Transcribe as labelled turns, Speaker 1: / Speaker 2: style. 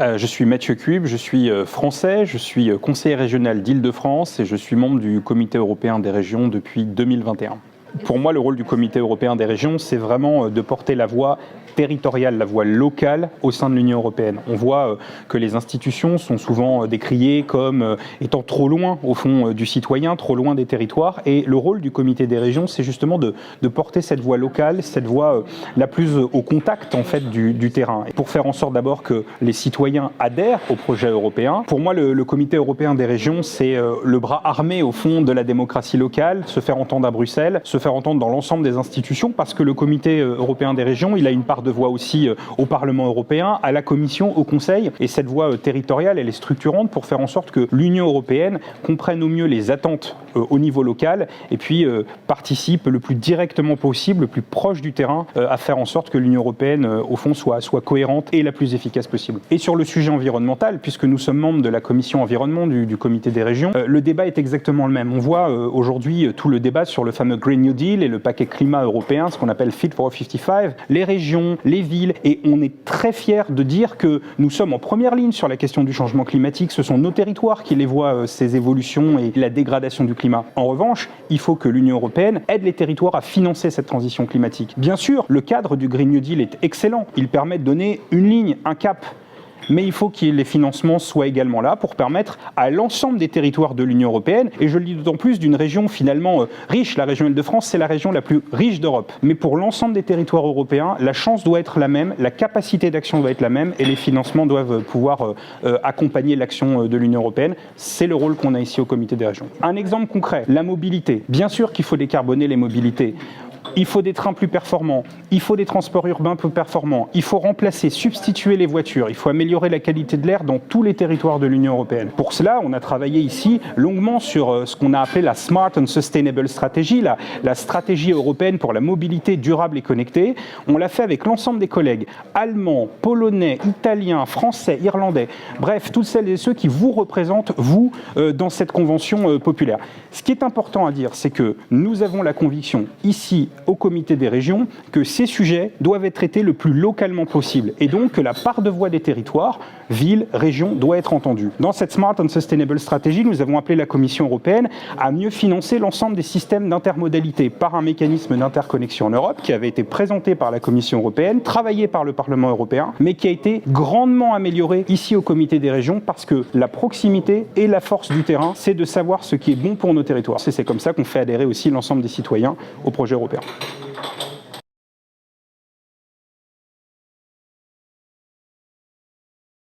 Speaker 1: Je suis Mathieu Cuib, je suis français, je suis conseiller régional d'Île-de-France et je suis membre du Comité européen des régions depuis 2021. Pour moi, le rôle du Comité européen des régions, c'est vraiment de porter la voix territoriale, la voix locale au sein de l'Union européenne. On voit que les institutions sont souvent décriées comme étant trop loin, au fond, du citoyen, trop loin des territoires. Et le rôle du Comité des régions, c'est justement de porter cette voix locale, cette voix la plus au contact, en fait, du terrain. Et pour faire en sorte d'abord que les citoyens adhèrent au projet européen. Pour moi, le Comité européen des régions, c'est le bras armé, au fond, de la démocratie locale, se faire entendre à Bruxelles, se faire entendre dans l'ensemble des institutions, parce que le Comité européen des régions, il a une part de voix aussi au Parlement européen, à la Commission, au Conseil. Et cette voix territoriale, elle est structurante pour faire en sorte que l'Union européenne comprenne au mieux les attentes au niveau local et puis participe le plus directement possible, le plus proche du terrain, à faire en sorte que l'Union européenne, au fond, soit cohérente et la plus efficace possible. Et sur le sujet environnemental, puisque nous sommes membres de la Commission environnement du Comité des régions, le débat est exactement le même. On voit aujourd'hui tout le débat sur le fameux Green New Deal et le paquet climat européen, ce qu'on appelle Fit for 55, les régions, les villes, et on est très fiers de dire que nous sommes en première ligne sur la question du changement climatique. Ce sont nos territoires qui les voient, ces évolutions et la dégradation du climat. En revanche, il faut que l'Union européenne aide les territoires à financer cette transition climatique. Bien sûr, le cadre du Green New Deal est excellent. Il permet de donner une ligne, un cap. Mais il faut que les financements soient également là pour permettre à l'ensemble des territoires de l'Union européenne, et je le dis d'autant plus d'une région finalement riche. La région Île-de-France, c'est la région la plus riche d'Europe. Mais pour l'ensemble des territoires européens, la chance doit être la même, la capacité d'action doit être la même, et les financements doivent pouvoir accompagner l'action de l'Union européenne. C'est le rôle qu'on a ici au Comité des régions. Un exemple concret, la mobilité. Bien sûr qu'il faut décarboner les mobilités. Il faut des trains plus performants, il faut des transports urbains plus performants, il faut remplacer, substituer les voitures, il faut améliorer la qualité de l'air dans tous les territoires de l'Union européenne. Pour cela, on a travaillé ici longuement sur ce qu'on a appelé la Smart and Sustainable Strategy, la stratégie européenne pour la mobilité durable et connectée. On l'a fait avec l'ensemble des collègues allemands, polonais, italiens, français, irlandais, bref, toutes celles et ceux qui vous représentent, vous, dans cette convention populaire. Ce qui est important à dire, c'est que nous avons la conviction ici, au Comité des régions, que ces sujets doivent être traités le plus localement possible et donc que la part de voix des territoires, villes, régions, doit être entendue. Dans cette Smart and Sustainable Strategy, nous avons appelé la Commission européenne à mieux financer l'ensemble des systèmes d'intermodalité par un mécanisme d'interconnexion en Europe qui avait été présenté par la Commission européenne, travaillé par le Parlement européen, mais qui a été grandement amélioré ici au Comité des régions parce que la proximité et la force du terrain, c'est de savoir ce qui est bon pour nos territoires. C'est comme ça qu'on fait adhérer aussi l'ensemble des citoyens au projet européen.